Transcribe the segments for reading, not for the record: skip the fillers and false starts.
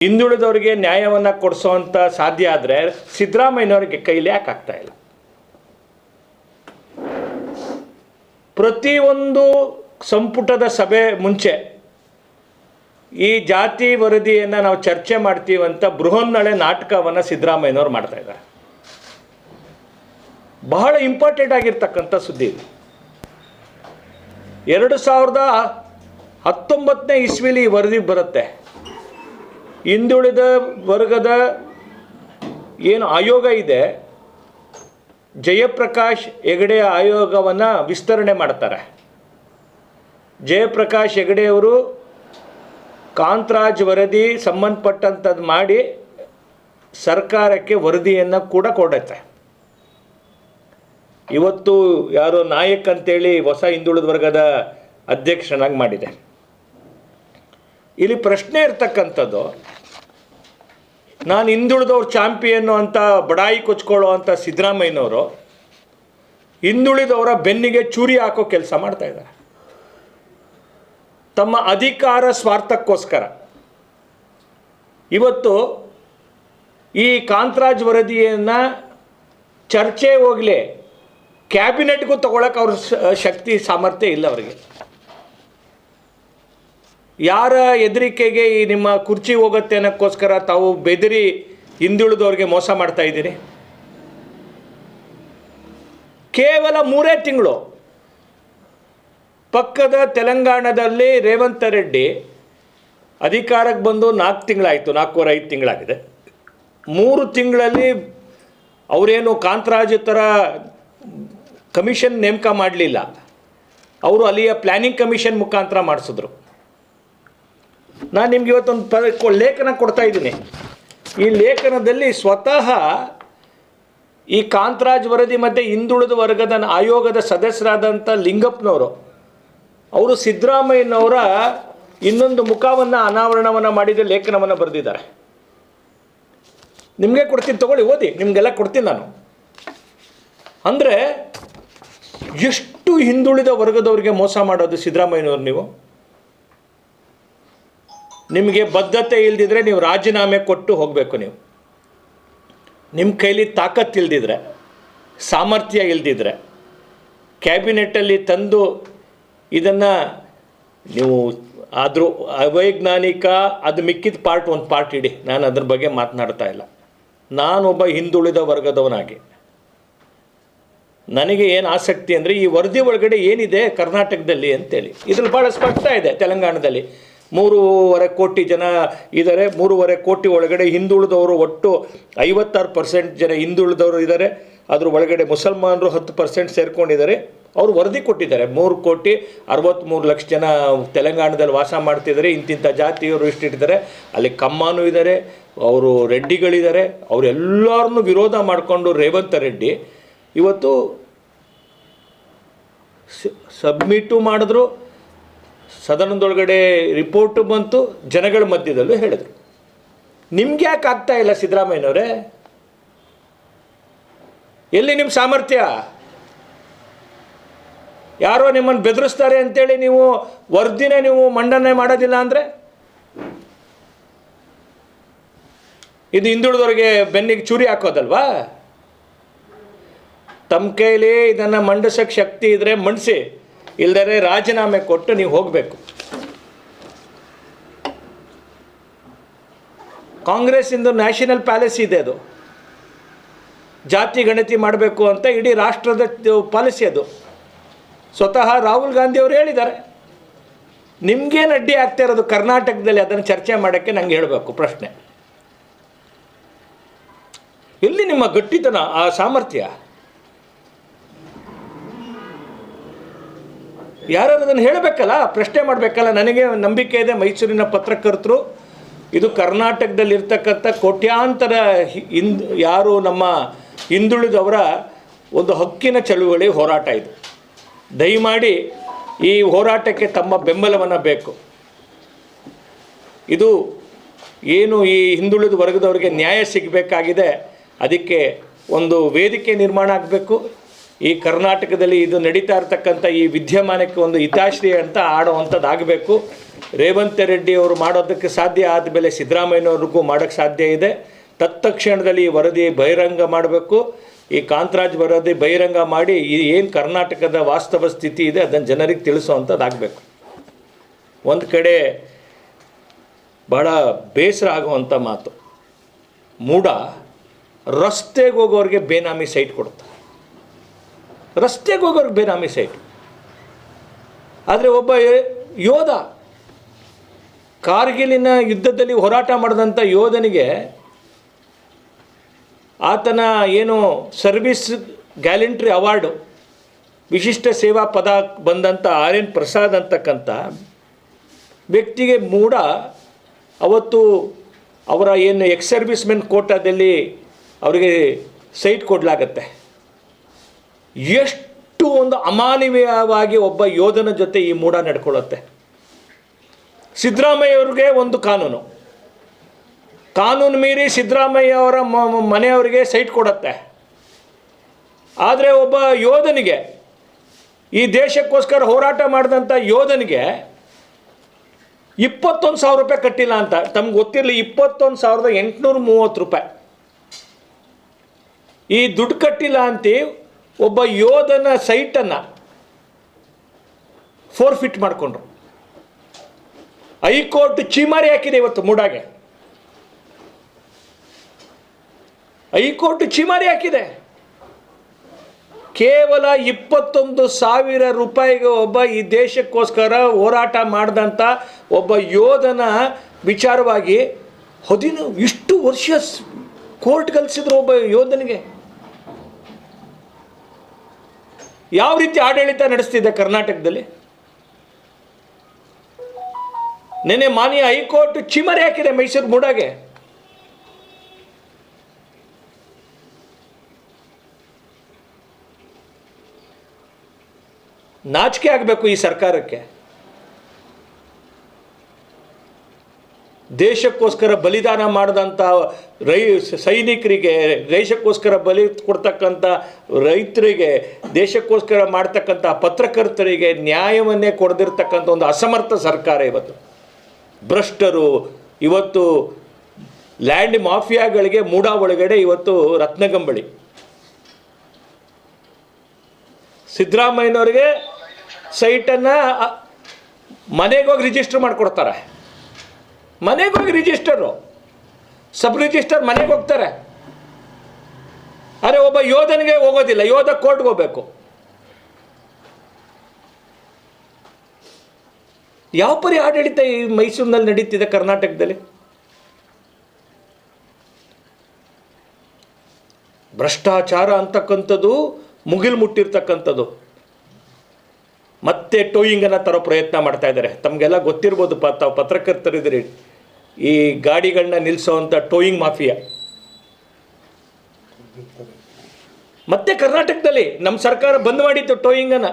ಹಿಂದುಳಿದವರಿಗೆ ನ್ಯಾಯವನ್ನು ಕೊಡಿಸೋವಂಥ ಸಾಧ್ಯ ಆದರೆ ಸಿದ್ದರಾಮಯ್ಯನವರಿಗೆ ಕೈಲಿ ಯಾಕೆ ಆಗ್ತಾ ಇಲ್ಲ? ಪ್ರತಿಯೊಂದು ಸಂಪುಟದ ಸಭೆ ಮುಂಚೆ ಈ ಜಾತಿ ವರದಿಯನ್ನು ನಾವು ಚರ್ಚೆ ಮಾಡ್ತೀವಂತ ಬೃಹನ್ನಳೆ ನಾಟಕವನ್ನು ಸಿದ್ದರಾಮಯ್ಯನವರು ಮಾಡ್ತಾ ಇದ್ದಾರೆ. ಬಹಳ ಇಂಪಾರ್ಟೆಂಟ್ ಆಗಿರ್ತಕ್ಕಂಥ ಸುದ್ದಿ ಇದು. 2019ನೇ ಇಸ್ವಿಲಿ ಈ ವರದಿ ಬರುತ್ತೆ. ಹಿಂದುಳಿದ ವರ್ಗದ ಏನು ಆಯೋಗ ಇದೆ, ಜಯಪ್ರಕಾಶ್ ಹೆಗಡೆ ಆಯೋಗವನ್ನು ವಿಸ್ತರಣೆ ಮಾಡ್ತಾರೆ. ಜಯಪ್ರಕಾಶ್ ಹೆಗಡೆಯವರು ಕಾಂತರಾಜ್ ವರದಿ ಸಂಬಂಧಪಟ್ಟಂಥದ್ದು ಮಾಡಿ ಸರ್ಕಾರಕ್ಕೆ ವರದಿಯನ್ನು ಕೂಡ ಕೊಡುತ್ತೆ. ಇವತ್ತು ಯಾರೋ ನಾಯಕ್ ಅಂತೇಳಿ ಹೊಸ ಹಿಂದುಳಿದ ವರ್ಗದ ಅಧ್ಯಕ್ಷನಾಗಿ ಮಾಡಿದೆ. ಇಲ್ಲಿ ಪ್ರಶ್ನೆ ಇರ್ತಕ್ಕಂಥದ್ದು, ನಾನು ಹಿಂದುಳಿದವ್ರ ಚಾಂಪಿಯನ್ನು ಅಂತ ಬಡಾಯಿ ಕೊಚ್ಕೊಳ್ಳೋ ಅಂಥ ಸಿದ್ದರಾಮಯ್ಯನವರು ಹಿಂದುಳಿದವರ ಬೆನ್ನಿಗೆ ಚೂರಿ ಹಾಕೋ ಕೆಲಸ ಮಾಡ್ತಾಯಿದ್ದಾರೆ. ತಮ್ಮ ಅಧಿಕಾರ ಸ್ವಾರ್ಥಕ್ಕೋಸ್ಕರ ಇವತ್ತು ಈ ಕಾಂತರಾಜ್ ವರದಿಯನ್ನು ಚರ್ಚೆ ಹೋಗಲಿ, ಕ್ಯಾಬಿನೆಟ್ಗೂ ತಗೊಳಕ್ಕೆ ಅವ್ರ ಶಕ್ತಿ ಸಾಮರ್ಥ್ಯ ಇಲ್ಲ ಅವರಿಗೆ. ಯಾರ ಹೆದರಿಕೆಗೆ ಈ ನಿಮ್ಮ ಕುರ್ಚಿ ಹೋಗುತ್ತೆ ಅನ್ನೋಕ್ಕೋಸ್ಕರ ತಾವು ಬೆದರಿ ಹಿಂದುಳಿದವ್ರಿಗೆ ಮೋಸ ಮಾಡ್ತಾ ಇದ್ದೀರಿ. ಕೇವಲ 3 ತಿಂಗಳು ಪಕ್ಕದ ತೆಲಂಗಾಣದಲ್ಲಿ ರೇವಂತ್ ರೆಡ್ಡಿ ಅಧಿಕಾರಕ್ಕೆ ಬಂದು 4 ತಿಂಗಳಾಯಿತು, 4.5 ತಿಂಗಳಾಗಿದೆ. 3 ತಿಂಗಳಲ್ಲಿ ಅವರೇನು ಕಾಂತರಾಜ್ ಥರ ಕಮಿಷನ್ ನೇಮಕ ಮಾಡಲಿಲ್ಲ, ಅವರು ಅಲ್ಲಿಯ ಪ್ಲ್ಯಾನಿಂಗ್ ಕಮಿಷನ್ ಮುಖಾಂತರ ಮಾಡಿಸಿದ್ರು. ನಾನು ನಿಮ್ಗೆ ಇವತ್ತೊಂದು ಲೇಖನ ಕೊಡ್ತಾ ಇದ್ದೀನಿ. ಈ ಲೇಖನದಲ್ಲಿ ಸ್ವತಃ ಈ ಕಾಂತರಾಜ್ ವರದಿ ಮತ್ತು ಹಿಂದುಳಿದ ವರ್ಗದ ಆಯೋಗದ ಸದಸ್ಯರಾದಂಥ ಲಿಂಗಪ್ಪನವರು ಅವರು ಸಿದ್ದರಾಮಯ್ಯನವರ ಇನ್ನೊಂದು ಮುಖವನ್ನು ಅನಾವರಣವನ್ನು ಮಾಡಿದ ಲೇಖನವನ್ನು ಬರೆದಿದ್ದಾರೆ. ನಿಮಗೆ ಕೊಡ್ತೀನಿ, ತಗೊಳ್ಳಿ, ಓದಿ, ನಿಮಗೆಲ್ಲ ಕೊಡ್ತೀನಿ ನಾನು. ಅಂದರೆ ಎಷ್ಟು ಹಿಂದುಳಿದ ವರ್ಗದವ್ರಿಗೆ ಮೋಸ ಮಾಡೋದು ಸಿದ್ದರಾಮಯ್ಯನವ್ರು. ನೀವು ನಿಮಗೆ ಬದ್ಧತೆ ಇಲ್ದಿದ್ರೆ ನೀವು ರಾಜೀನಾಮೆ ಕೊಟ್ಟು ಹೋಗಬೇಕು. ನಿಮ್ಮ ಕೈಲಿ ತಾಕತ್ತು ಇಲ್ದಿದ್ರೆ, ಸಾಮರ್ಥ್ಯ ಇಲ್ದಿದ್ರೆ ಕ್ಯಾಬಿನೆಟ್ಟಲ್ಲಿ ತಂದು ಇದನ್ನು ನೀವು ಆದರೂ ಅವೈಜ್ಞಾನಿಕ ಅದು ಮಿಕ್ಕಿದ ಒಂದು ಪಾರ್ಟ್ ಇಡಿ. ನಾನು ಅದ್ರ ಬಗ್ಗೆ ಮಾತನಾಡ್ತಾ ಇಲ್ಲ. ನಾನೊಬ್ಬ ಹಿಂದುಳಿದ ವರ್ಗದವನಾಗಿ ನನಗೆ ಏನು ಆಸಕ್ತಿ ಅಂದರೆ ಈ ವರದಿ ಒಳಗಡೆ ಏನಿದೆ ಕರ್ನಾಟಕದಲ್ಲಿ ಅಂತೇಳಿ. ಇದ್ರಲ್ಲಿ ಭಾಳ ಸ್ಪಷ್ಟ ಇದೆ. ತೆಲಂಗಾಣದಲ್ಲಿ 3.5 ಕೋಟಿ ಜನ ಇದ್ದಾರೆ. 3.5 ಕೋಟಿ ಒಳಗಡೆ ಹಿಂದುಳಿದವರು ಒಟ್ಟು 56% ಜನ ಹಿಂದುಳಿದವರು ಇದ್ದಾರೆ. ಅದ್ರ ಒಳಗಡೆ ಮುಸಲ್ಮಾನರು 10% ಸೇರ್ಕೊಂಡಿದ್ದಾರೆ. ಅವರು ವರದಿ ಕೊಟ್ಟಿದ್ದಾರೆ. 3,63,00,000 ಜನ ತೆಲಂಗಾಣದಲ್ಲಿ ವಾಸ ಮಾಡ್ತಿದ್ದಾರೆ. ಇಂತಿಂಥ ಜಾತಿಯವರು ಇಷ್ಟಿದ್ದಾರೆ. ಅಲ್ಲಿ ಕಮ್ಮಾನು ಇದ್ದಾರೆ, ಅವರು ರೆಡ್ಡಿಗಳಿದ್ದಾರೆ. ಅವರೆಲ್ಲರನ್ನೂ ವಿರೋಧ ಮಾಡಿಕೊಂಡು ರೇವಂತ್ ರೆಡ್ಡಿ ಇವತ್ತು ಸಬ್ಮಿಟು ಮಾಡಿದ್ರು. ಸದನದೊಳಗಡೆ ರಿಪೋರ್ಟು ಬಂತು, ಜನಗಳ ಮಧ್ಯದಲ್ಲೂ ಹೇಳಿದ್ರು. ನಿಮ್ಗೆ ಯಾಕೆ ಆಗ್ತಾ ಇಲ್ಲ ಸಿದ್ದರಾಮಯ್ಯನವರೇ? ಎಲ್ಲಿ ನಿಮ್ಮ ಸಾಮರ್ಥ್ಯ? ಯಾರೋ ನಿಮ್ಮನ್ನು ಬೆದರಿಸ್ತಾರೆ ಅಂತೇಳಿ ನೀವು ವರದಿನೇ ನೀವು ಮಂಡನೆ ಮಾಡೋದಿಲ್ಲ ಅಂದರೆ ಇದು ಹಿಂದುಳಿದವ್ರಿಗೆ ಬೆನ್ನಿಗೆ ಚೂರಿ ಹಾಕೋದಲ್ವಾ? ತಮ್ಮ ಕೈಲಿ ಇದನ್ನು ಮಂಡಿಸೋಕ್ಕೆ ಶಕ್ತಿ ಇದ್ದರೆ ಮಂಡಿಸಿ, ಇಲ್ಲದರೆ ರಾಜೀನಾಮೆ ಕೊಟ್ಟು ನೀವು ಹೋಗಬೇಕು. ಕಾಂಗ್ರೆಸ್ಸಿಂದು ನ್ಯಾಷನಲ್ ಪ್ಯಾಲೇಸಿ ಇದೆ, ಅದು ಜಾತಿ ಗಣತಿ ಮಾಡಬೇಕು ಅಂತ ಇಡೀ ರಾಷ್ಟ್ರದ ಪಾಲಿಸಿ. ಅದು ಸ್ವತಃ ರಾಹುಲ್ ಗಾಂಧಿಯವರು ಹೇಳಿದ್ದಾರೆ. ನಿಮಗೇನು ಅಡ್ಡಿ ಆಗ್ತಾ ಇರೋದು ಕರ್ನಾಟಕದಲ್ಲಿ? ಅದನ್ನು ಚರ್ಚೆ ಮಾಡೋಕ್ಕೆ ನಂಗೆ ಹೇಳಬೇಕು. ಪ್ರಶ್ನೆ, ಎಲ್ಲಿ ನಿಮ್ಮ ಗಟ್ಟಿತನ, ಆ ಸಾಮರ್ಥ್ಯ? ಯಾರು ಅದನ್ನು ಹೇಳಬೇಕಲ್ಲ, ಪ್ರಶ್ನೆ ಮಾಡಬೇಕಲ್ಲ. ನನಗೆ ನಂಬಿಕೆ ಇದೆ, ಮೈಸೂರಿನ ಪತ್ರಕರ್ತರು ಇದು ಕರ್ನಾಟಕದಲ್ಲಿರ್ತಕ್ಕಂಥ ಕೋಟ್ಯಾಂತರ ಯಾರು ನಮ್ಮ ಹಿಂದುಳಿದವರ ಒಂದು ಹಕ್ಕಿನ ಚಳುವಳಿ ಹೋರಾಟ ಇದು. ದಯಮಾಡಿ ಈ ಹೋರಾಟಕ್ಕೆ ತಮ್ಮ ಬೆಂಬಲವನ್ನು ಬೇಕು. ಇದು ಏನು ಈ ಹಿಂದುಳಿದ ವರ್ಗದವರಿಗೆ ನ್ಯಾಯ ಸಿಗಬೇಕಾಗಿದೆ, ಅದಕ್ಕೆ ಒಂದು ವೇದಿಕೆ ನಿರ್ಮಾಣ ಆಗಬೇಕು. ಈ ಕರ್ನಾಟಕದಲ್ಲಿ ಇದು ನಡೀತಾ ಇರ್ತಕ್ಕಂಥ ಈ ವಿದ್ಯಮಾನಕ್ಕೆ ಒಂದು ಹಿತಾಶ್ರಯ ಅಂತ ಆಡುವಂಥದ್ದಾಗಬೇಕು. ರೇವಂತ್ ರೆಡ್ಡಿ ಅವರು ಮಾಡೋದಕ್ಕೆ ಸಾಧ್ಯ ಆದಮೇಲೆ ಸಿದ್ದರಾಮಯ್ಯನವ್ರಿಗೂ ಮಾಡೋಕ್ಕೆ ಸಾಧ್ಯ ಇದೆ. ತತ್ಕ್ಷಣದಲ್ಲಿ ಈ ವರದಿ ಬಹಿರಂಗ ಮಾಡಬೇಕು. ಈ ಕಾಂತರಾಜ್ ವರದಿ ಬಹಿರಂಗ ಮಾಡಿ ಏನು ಕರ್ನಾಟಕದ ವಾಸ್ತವ ಸ್ಥಿತಿ ಇದೆ ಅದನ್ನು ಜನರಿಗೆ ತಿಳಿಸೋವಂಥದ್ದಾಗಬೇಕು. ಒಂದು ಕಡೆ ಭಾಳ ಬೇಸರ ಆಗುವಂಥ ಮಾತು, ಮೂಡ ರಸ್ತೆಗೆ ಹೋಗೋರಿಗೆ ಬೇನಾಮಿ ಸೈಟ್ ಕೊಡುತ್ತೆ. ರಸ್ತೆಗೆ ಹೋಗೋರಿಗೆ ಬೇನಾಮಿ ಸೈಟ್. ಆದರೆ ಒಬ್ಬ ಯೋಧ, ಕಾರ್ಗಿಲಿನ ಯುದ್ಧದಲ್ಲಿ ಹೋರಾಟ ಮಾಡಿದಂಥ ಯೋಧನಿಗೆ ಆತನ ಏನು ಸರ್ವಿಸ್ ಗ್ಯಾಲೆಂಟ್ರಿ ಅವಾರ್ಡು, ವಿಶಿಷ್ಟ ಸೇವಾ ಪದ ಬಂದಂಥ RN ಪ್ರಸಾದ್ ಅಂತಕ್ಕಂಥ ವ್ಯಕ್ತಿಗೆ ಮೂಡ ಅವತ್ತು ಅವರ ಏನು ಎಕ್ಸ್ ಸರ್ವಿಸ್ ಮೆನ್ ಕೋಟಾದಲ್ಲಿ ಅವರಿಗೆ ಸೈಟ್ ಕೊಡಲಾಗತ್ತೆ. ಎಷ್ಟು ಒಂದು ಅಮಾನವೀಯವಾಗಿ ಒಬ್ಬ ಯೋಧನ ಜೊತೆ ಈ ಮೂಡ ನಡ್ಕೊಳ್ಳುತ್ತೆ. ಸಿದ್ದರಾಮಯ್ಯವ್ರಿಗೆ ಒಂದು ಕಾನೂನು ಮೀರಿ ಸಿದ್ದರಾಮಯ್ಯ ಅವರ ಮನೆಯವರಿಗೆ ಸೈಟ್ ಕೊಡುತ್ತೆ. ಆದರೆ ಒಬ್ಬ ಯೋಧನಿಗೆ, ಈ ದೇಶಕ್ಕೋಸ್ಕರ ಹೋರಾಟ ಮಾಡಿದಂಥ ಯೋಧನಿಗೆ 21,000 ರೂಪಾಯಿ ಕಟ್ಟಿಲ್ಲ ಅಂತ ತಮ್ಗೆ ಗೊತ್ತಿರಲಿ. 21,830 ರೂಪಾಯಿ ಈ ದುಡ್ಡು ಕಟ್ಟಿಲ್ಲ ಅಂತ ಒಬ್ಬ ಯೋಧನ ಸೈಟನ್ನು ಫೋರ್ಫಿಟ್ ಮಾಡಿಕೊಂಡ್ರು. ಹೈಕೋರ್ಟ್ ಚೀಮಾರಿ ಹಾಕಿದೆ ಇವತ್ತು ಮೂಡಾಗೆ. ಹೈಕೋರ್ಟ್ ಚೀಮಾರಿ ಹಾಕಿದೆ. ಕೇವಲ 21,000 ರೂಪಾಯಿಗೆ ಒಬ್ಬ ಈ ದೇಶಕ್ಕೋಸ್ಕರ ಹೋರಾಟ ಮಾಡಿದಂಥ ಒಬ್ಬ ಯೋಧನ ವಿಚಾರವಾಗಿ ಇಷ್ಟು ವರ್ಷ ಕೋರ್ಟ್ ಕಲಿಸಿದ್ರು ಒಬ್ಬ ಯೋಧನಿಗೆ. ಯಾವ ರೀತಿ ಆಡಳಿತ ನಡೆಸ್ತಿದೆ ಕರ್ನಾಟಕದಲ್ಲಿ? ನೆನೆ ಮಾನ್ಯ ಹೈಕೋರ್ಟ್ ಚಿಮರೆ ಹಾಕಿದೆ ಮೈಸೂರು ಮೂಡಾಗೆ. ನಾಚಿಕೆ ಆಗಬೇಕು ಈ ಸರ್ಕಾರಕ್ಕೆ. ದೇಶಕ್ಕೋಸ್ಕರ ಬಲಿದಾನ ಮಾಡಿದಂಥ ಸೈನಿಕರಿಗೆ, ದೇಶಕ್ಕೋಸ್ಕರ ಬಲಿ ಕೊಡ್ತಕ್ಕಂಥ ರೈತರಿಗೆ, ದೇಶಕ್ಕೋಸ್ಕರ ಮಾಡ್ತಕ್ಕಂಥ ಪತ್ರಕರ್ತರಿಗೆ ನ್ಯಾಯವನ್ನೇ ಕೊಡದಿರ್ತಕ್ಕಂಥ ಒಂದು ಅಸಮರ್ಥ ಸರ್ಕಾರ ಇವತ್ತು. ಭ್ರಷ್ಟರು ಇವತ್ತು ಲ್ಯಾಂಡ್ ಮಾಫಿಯಾಗಳಿಗೆ ಮೂಡ ಒಳಗಡೆ ಇವತ್ತು ರತ್ನಗಂಬಳಿ. ಸಿದ್ದರಾಮಯ್ಯನವ್ರಿಗೆ ಸೈಟನ್ನು ಮನೆಗೆ ಹೋಗಿ ರಿಜಿಸ್ಟರ್ ಮಾಡಿಕೊಡ್ತಾರೆ. ಮನೆಗೆ ಹೋಗಿ ರಿಜಿಸ್ಟರು, ಸಬ್ ರಿಜಿಸ್ಟರ್ ಮನೆಗೆ ಹೋಗ್ತಾರೆ. ಆದರೆ ಒಬ್ಬ ಯೋಧನಿಗೆ ಹೋಗೋದಿಲ್ಲ, ಯೋಧ ಕೋರ್ಟ್ಗೆ ಹೋಗಬೇಕು. ಯಾವ ಪರಿ ಆಡಳಿತ ಈ ಮೈಸೂರಿನಲ್ಲಿ ನಡೀತಿದೆ ಕರ್ನಾಟಕದಲ್ಲಿ? ಭ್ರಷ್ಟಾಚಾರ ಅಂತಕ್ಕಂಥದ್ದು ಮುಗಿಲು ಮುಟ್ಟಿರ್ತಕ್ಕಂಥದ್ದು. ಮತ್ತೆ ಟೋಯಿಂಗನ್ನು ತರೋ ಪ್ರಯತ್ನ ಮಾಡ್ತಾ ಇದ್ದಾರೆ. ತಮಗೆಲ್ಲ ಗೊತ್ತಿರ್ಬೋದು, ತಾವು ಪತ್ರಕರ್ತರಿದ್ದೀರಿ. ಈ ಗಾಡಿಗಳನ್ನ ನಿಲ್ಲಿಸೋವಂಥ ಟೋಯಿಂಗ್ ಮಾಫಿಯಾ ಮತ್ತೆ ಕರ್ನಾಟಕದಲ್ಲಿ ನಮ್ಮ ಸರ್ಕಾರ ಬಂದ್ ಮಾಡಿತ್ತು ಟೋಯಿಂಗನ್ನು.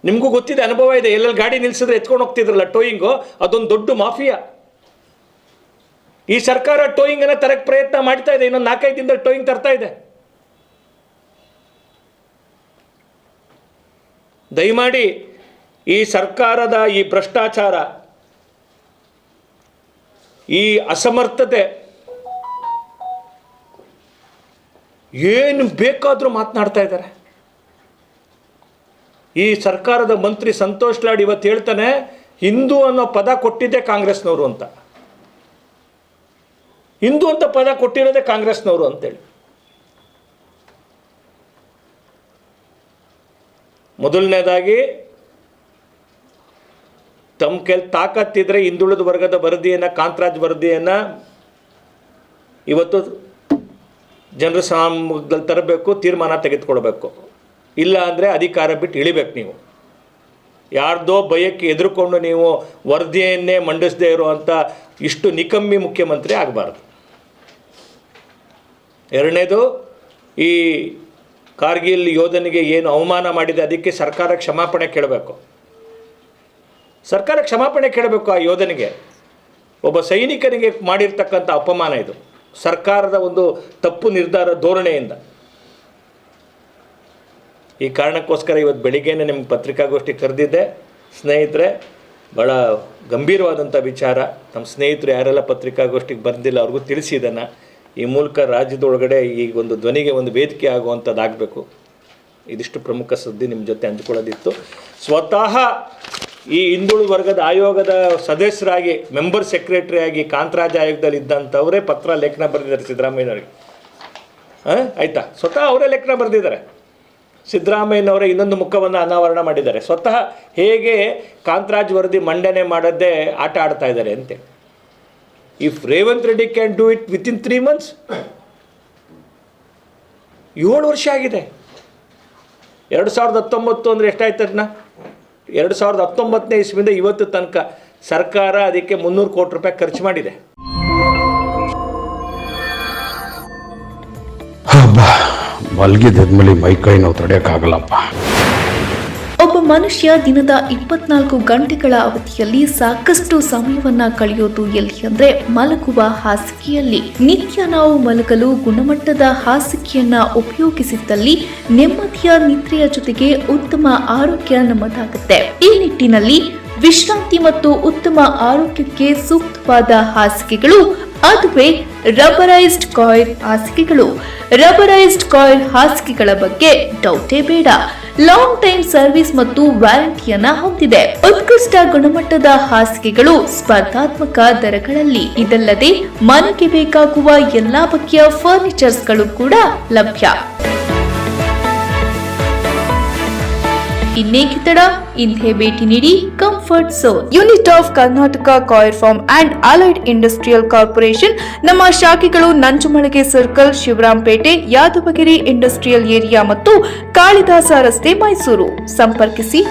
ನಿಮಗೂ ಗೊತ್ತಿದೆ, ಅನುಭವ ಇದೆ. ಎಲ್ಲೆಲ್ಲಿ ಗಾಡಿ ನಿಲ್ಲಿಸಿದ್ರೆ ಎತ್ಕೊಂಡು ಹೋಗ್ತಿದ್ರಲ್ಲ ಟೋಯಿಂಗು, ಅದೊಂದು ದೊಡ್ಡ ಮಾಫಿಯಾ. ಈ ಸರ್ಕಾರ ಟೋಯಿಂಗನ್ನು ತರಕ್ಕೆ ಪ್ರಯತ್ನ ಮಾಡ್ತಾ ಇದೆ. ಇನ್ನೊಂದು 4-5 ದಿನದಲ್ಲಿ ಟೋಯಿಂಗ್ ತರ್ತಾ ಇದೆ. ದಯಮಾಡಿ ಈ ಸರ್ಕಾರದ ಈ ಭ್ರಷ್ಟಾಚಾರ, ಈ ಅಸಮರ್ಥತೆ, ಏನು ಬೇಕಾದರೂ ಮಾತನಾಡ್ತಾ ಇದ್ದಾರೆ. ಈ ಸರ್ಕಾರದ ಮಂತ್ರಿ ಸಂತೋಷ್ ಲಾಡ್ ಇವತ್ತು ಹೇಳ್ತಾನೆ, ಹಿಂದೂ ಅನ್ನೋ ಪದ ಕೊಟ್ಟಿದ್ದೆ ಕಾಂಗ್ರೆಸ್ನವರು ಅಂತ. ಹಿಂದೂ ಅಂತ ಪದ ಕೊಟ್ಟಿರೋದೇ ಕಾಂಗ್ರೆಸ್ನವರು ಅಂತೇಳಿ. ಮೊದಲನೇದಾಗಿ ತಮ್ಮ ತಾಕತ್ತಿದ್ರೆ ಹಿಂದುಳಿದ ವರ್ಗದ ವರದಿಯನ್ನು, ಕಾಂತರಾಜ್ ವರದಿಯನ್ನು ಇವತ್ತು ಜನರ ಸಮ್ಮುಖದಲ್ಲಿ ತರಬೇಕು, ತೀರ್ಮಾನ ತೆಗೆದುಕೊಳ್ಬೇಕು. ಇಲ್ಲ ಅಂದರೆ ಅಧಿಕಾರ ಬಿಟ್ಟು ಇಳಿಬೇಕು. ನೀವು ಯಾರ್ದೋ ಭಯಕ್ಕೆ ಎದುರುಕೊಂಡು ನೀವು ವರದಿಯನ್ನೇ ಮಂಡಿಸದೇ ಇರುವಂಥ ಇಷ್ಟು ನಿಕಮ್ಮಿ ಮುಖ್ಯಮಂತ್ರಿ ಆಗಬಾರ್ದು. ಎರಡನೇದು, ಈ ಕಾರ್ಗಿಲ್ ಯೋಧನಿಗೆ ಏನು ಅವಮಾನ ಮಾಡಿದೆ ಅದಕ್ಕೆ ಸರ್ಕಾರ ಕ್ಷಮಾಪಣೆ ಕೇಳಬೇಕು. ಸರ್ಕಾರ ಕ್ಷಮಾಪಣೆ ಕೇಳಬೇಕು. ಆ ಯೋಧನಿಗೆ, ಒಬ್ಬ ಸೈನಿಕನಿಗೆ ಮಾಡಿರ್ತಕ್ಕಂಥ ಅಪಮಾನ ಇದು ಸರ್ಕಾರದ ಒಂದು ತಪ್ಪು ನಿರ್ಧಾರ ಧೋರಣೆಯಿಂದ. ಈ ಕಾರಣಕ್ಕೋಸ್ಕರ ಇವತ್ತು ಬೆಳಿಗ್ಗೆನೇ ನಿಮ್ಗೆ ಪತ್ರಿಕಾಗೋಷ್ಠಿ ಕರೆದಿದ್ದೆ. ಸ್ನೇಹಿತರೆ, ಭಾಳ ಗಂಭೀರವಾದಂಥ ವಿಚಾರ. ನಮ್ಮ ಸ್ನೇಹಿತರು ಯಾರೆಲ್ಲ ಪತ್ರಿಕಾಗೋಷ್ಠಿಗೆ ಬಂದಿಲ್ಲ ಅವ್ರಿಗೂ ತಿಳಿಸಿ ಇದನ್ನು. ಈ ಮೂಲಕ ರಾಜ್ಯದೊಳಗಡೆ ಈ ಒಂದು ಧ್ವನಿಗೆ ಒಂದು ವೇದಿಕೆ ಆಗುವಂಥದ್ದಾಗಬೇಕು. ಇದಿಷ್ಟು ಪ್ರಮುಖ ಸುದ್ದಿ ನಿಮ್ಮ ಜೊತೆ ಹಂಚ್ಕೊಳ್ಳೋದಿತ್ತು. ಸ್ವತಃ ಈ ಹಿಂದುಳಿದ ವರ್ಗದ ಆಯೋಗದ ಸದಸ್ಯರಾಗಿ ಮೆಂಬರ್ ಸೆಕ್ರೆಟರಿ ಆಗಿ ಕಾಂತರಾಜ್ ಆಯೋಗದಲ್ಲಿ ಇದ್ದಂಥವರೇ ಪತ್ರ ಲೇಖನ ಬರೆದಿದ್ದಾರೆ ಸಿದ್ದರಾಮಯ್ಯನವರಿಗೆ. ಆಯಿತಾ, ಸ್ವತಃ ಅವರೇ ಲೇಖನ ಬರೆದಿದ್ದಾರೆ. ಸಿದ್ದರಾಮಯ್ಯನವರೇ ಇನ್ನೊಂದು ಮುಖವನ್ನು ಅನಾವರಣ ಮಾಡಿದ್ದಾರೆ. ಸ್ವತಃ ಹೇಗೆ ಕಾಂತರಾಜ್ ವರದಿ ಮಂಡನೆ ಮಾಡದೇ ಆಟ ಆಡ್ತಾ ಇದ್ದಾರೆ ಅಂತೆ. If Revanth Reddy can do it within 3 months, 7 ವರ್ಷ ಆಗಿದೆ. 2019 ಅಂದರೆ ಎಷ್ಟಾಯ್ತು ಅದನ್ನ, 2019ನೇ ಇಸ್ವಿಯಿಂದ ಇವತ್ತು ತನಕ ಸರ್ಕಾರ ಅದಕ್ಕೆ 300 ಕೋಟಿ ರೂಪಾಯಿ ಖರ್ಚು ಮಾಡಿದೆ. ಮಲಗಿದ್ಮೇಲೆ ಮೈಕೈ ನಾವು ತಡೆಯೋಕ್ಕಾಗಲ್ಲಪ್ಪ. ಒಬ್ಬ ಮನುಷ್ಯ ದಿನದ 24 ಗಂಟೆಗಳ ಅವಧಿಯಲ್ಲಿ ಸಾಕಷ್ಟು ಸಮಯವನ್ನ ಕಳೆಯೋದು ಎಲ್ಲಿ ಅಂದ್ರೆ ಮಲಗುವ ಹಾಸಿಗೆಯಲ್ಲಿ. ನಿತ್ಯ ನಾವು ಮಲಗಲು ಗುಣಮಟ್ಟದ ಹಾಸಿಗೆಯನ್ನ ಉಪಯೋಗಿಸಿದ್ದಲ್ಲಿ ನೆಮ್ಮದಿಯ ನಿದ್ರೆಯ ಜೊತೆಗೆ ಉತ್ತಮ ಆರೋಗ್ಯ ನಮ್ಮದಾಗುತ್ತೆ. ಈ ನಿಟ್ಟಿನಲ್ಲಿ ವಿಶ್ರಾಂತಿ ಮತ್ತು ಉತ್ತಮ ಆರೋಗ್ಯಕ್ಕೆ ಸೂಕ್ತವಾದ ಹಾಸಿಗೆಗಳು ಅದುವೇ ರಬ್ಬರೈಸ್ಡ್ ಕಾಯಿಲ್ ಹಾಸಿಗೆಗಳು. ರಬ್ಬರೈಸ್ಡ್ ಕಾಯಿಲ್ ಹಾಸಿಗೆಗಳ ಬಗ್ಗೆ ಡೌಟೇ ಬೇಡ. ಲಾಂಗ್ ಟೈಮ್ ಸರ್ವಿಸ್ ಮತ್ತು ವ್ಯಾರಂಟಿಯನ್ನ ಹೊಂದಿದೆ. ಉತ್ಕೃಷ್ಟ ಗುಣಮಟ್ಟದ ಹಾಸಿಗೆಗಳು ಸ್ಪರ್ಧಾತ್ಮಕ ದರಗಳಲ್ಲಿ. ಇದಲ್ಲದೆ ಮನೆಗೆ ಬೇಕಾಗುವ ಎಲ್ಲಾ ಬಗೆಯ ಫರ್ನಿಚರ್ಸ್ಗಳು ಕೂಡ ಲಭ್ಯ. ಇನ್ನೇಕೆ ತಡ, ಇಂದೇ ಭೇಟಿ ನೀಡಿ comfort zone, unit of Karnataka coir farm and allied industrial corporation. ನಮ್ಮ ಶಾಖೆಗಳು Nanjumalige circle, Shivarampet, Yadavagiri industrial area ಮತ್ತು ಕಾಳಿದಾಸ ರಸ್ತೆ, ಮೈಸೂರು. ಸಂಪರ್ಕಿಸಿ